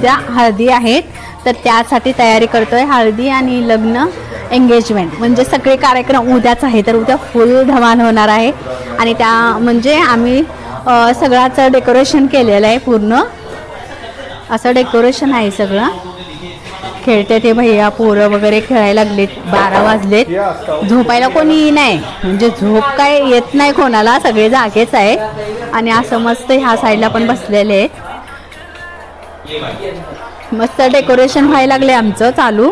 उद्या हळदी आहेत, तर त्यासाठी तयारी करतोय. हळदी आणि लग्न एंगेजमेंट म्हणजे सगळे कार्यक्रम उद्याच आहे, तर उद्या फुल धमाल होणार आहे. आणि त्या म्हणजे आम्ही सगळ्याच डेकोरेशन केलेलं आहे. पूर्ण असं डेकोरेशन आहे सगळं. खेळते ते भैया पोरं वगैरे खेळायला लागलेत. 12 वाजलेत. झोपायला कोणी नाही, म्हणजे झोप काय येत नाही कोणाला, सगळे जागेच आहेत. आणि असं मस्त ह्या साईडला पण बसलेले आहेत. मस्त डेकोरेशन व्हायला लागले आमचं चालू.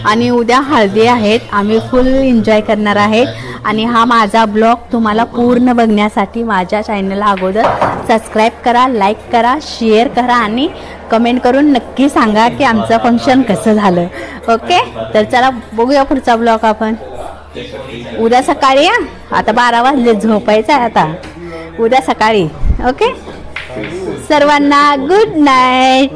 आणि उद्या हळदी आहेत, आम्ही फुल एन्जॉय करणार आहे. आणि हा माझा ब्लॉग तुम्हाला पूर्ण बघण्यासाठी माझ्या चॅनलला अगोदर सबस्क्राईब करा, लाईक करा, शेअर करा आणि कमेंट करून नक्की सांगा की आमचं फंक्शन कसं झालं. ओके, तर चला बघूया पुढचा ब्लॉग आपण उद्या सकाळी. आता 12 वाजले, झोपायचं आहे आता. उद्या सकाळी. ओके, सर्वांना गुड नाईट.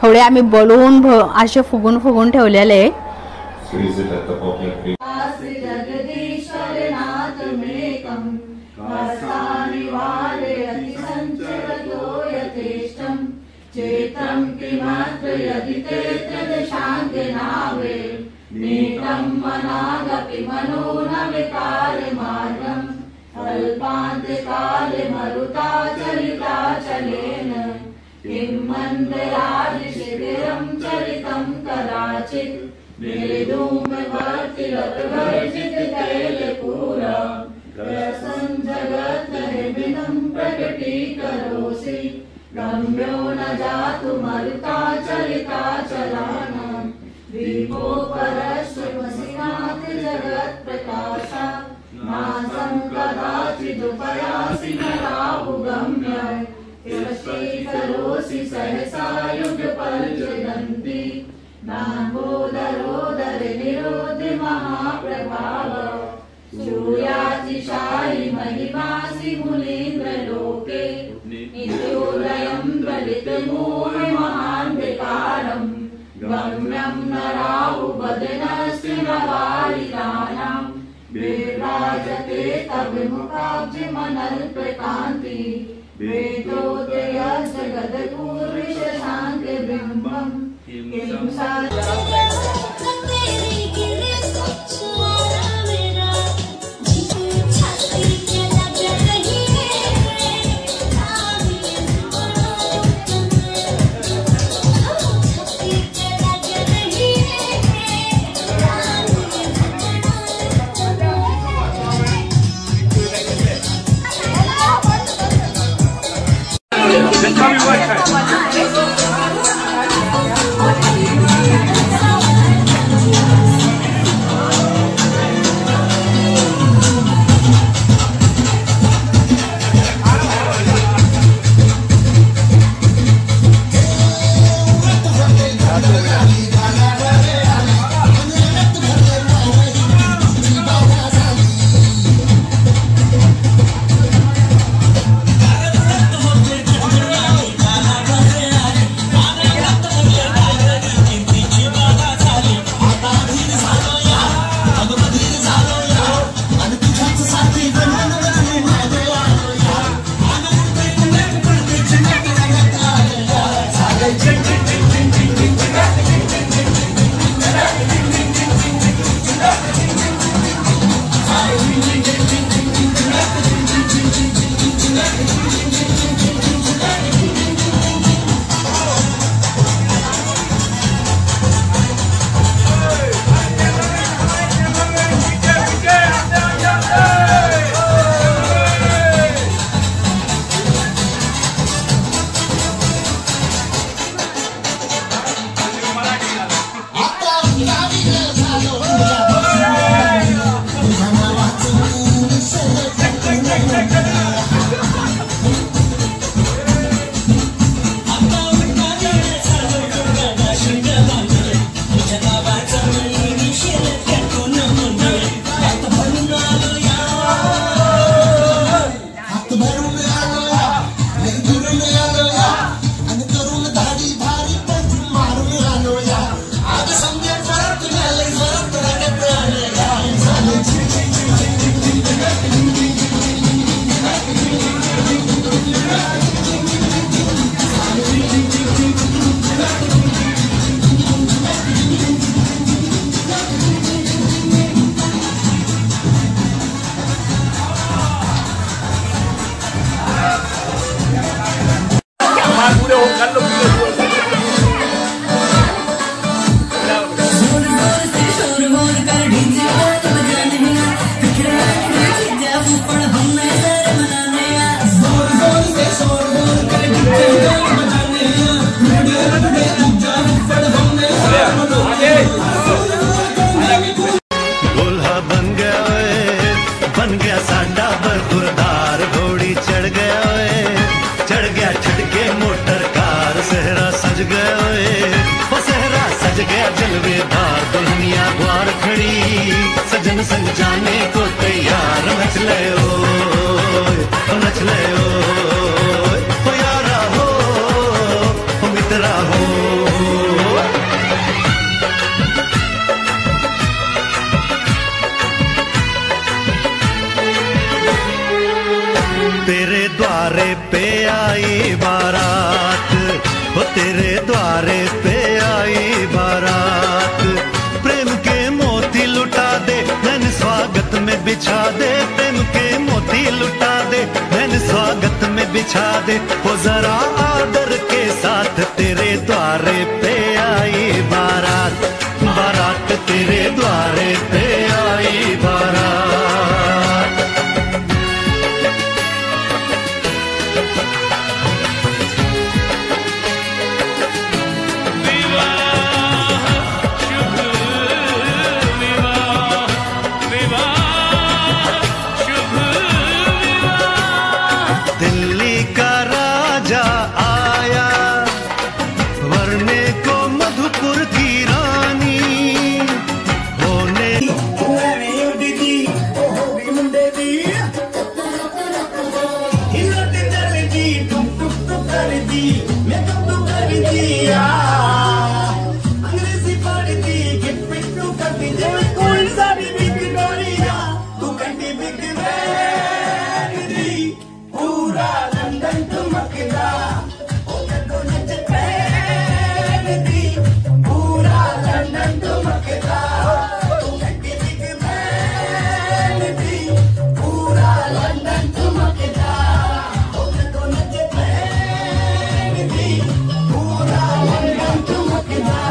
एवढे आम्ही बोलवून असे फुगून फुगून ठेवलेले. चेतं किमत्र यदि ते त्रिदशान्ते नावे नीतं मनागपि मनो न विकारमार्गम् अल्पान्तिकाले मरुताचलिताचलेन किं मन्दरादिशिबिरं चरितं कदाचित् निर्धूमवर्तिरतवर्जिततैलपूरं रसं जगत्तहिमिनं प्रकटीकरोषि गम्यो न जातु मरुताचलिताचलानां दीपोपरश्वमसिनाथ जगत्प्रकाशा नासं कदाचिदुपयासि न राहुगम्य तिष्ठीकरोषि सहसा युगपल्जयन्ति नाम्बोदरोदरे निरोधि महाप्रभाव सूर्यातिशायि महिमासि मुनीन्द्रलोके नित्योदयं दलितमोहमहान्धकारं गम्यं न राहुवदनस्य नवालिदानां विराजते तविमुखाब्जिमनल्पकान्ति वेदोदयस्य जगद्पूर्विशशान्तिबिम्बं किं सा संग जाने को तैयार नच ले नच ले ओ यारा हो ओ मित्रा हो। तेरे द्वारे पे आई बारात, वो तेरे द्वारे पे आई बारात, प्रेम के मोती लुटा दे मैंने स्वागत में बिछा दे, प्रेम के मोती लुटा दे मैंने स्वागत में बिछा दे, वो जरा आदर के साथ तेरे द्वारे पे आई बारात, बारात तेरे द्वारे पे आई बारात। दिल्ली का राजा आया वरने को मधुपुर की रानी होने अंग्रेजी पढ़ती गिट पिट्टू करती जेवे कोई सारी बिग डोरिया तू कंटी बिग वेरी पूरा लंदन ठुमकदा ओ कदो नच पैदी पूरा लंदन ठुमकदा तू कंटी बिग वेरी पूरा लंदन ठुमकदा ओ कदो नच पैदी पूरा लंदन ठुमकदा।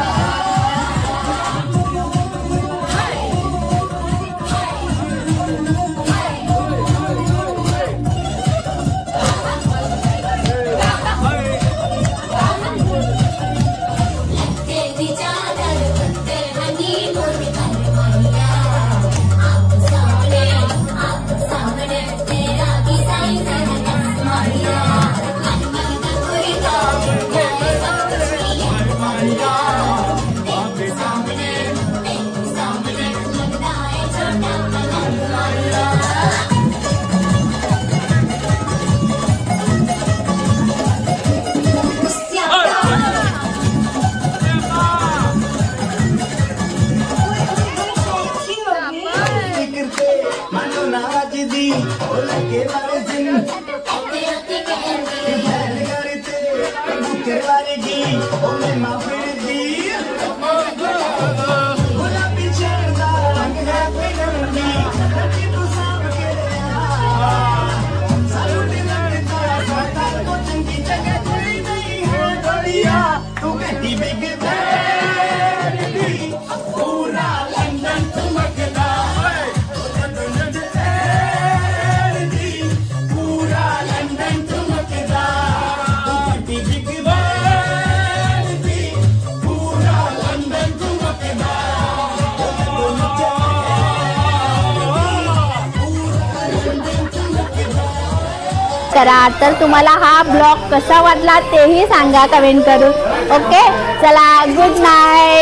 दी ओ लगे वाले दिन बैल करते बुके वाले दी ओ मैं माफी दी गुलाबी चढ़दा रंग है पिगंदी लगी तू साम के सालूट लगता साता को चंगी जगह कोई नहीं है डोलिया तू कहती बिग बैल पूरा लंदन ठुमकदा करा। तर तुम्हाला हा ब्लॉग कसा वाटला तेही सांगा कमेंट करून। ओके चला, गुड नाईट।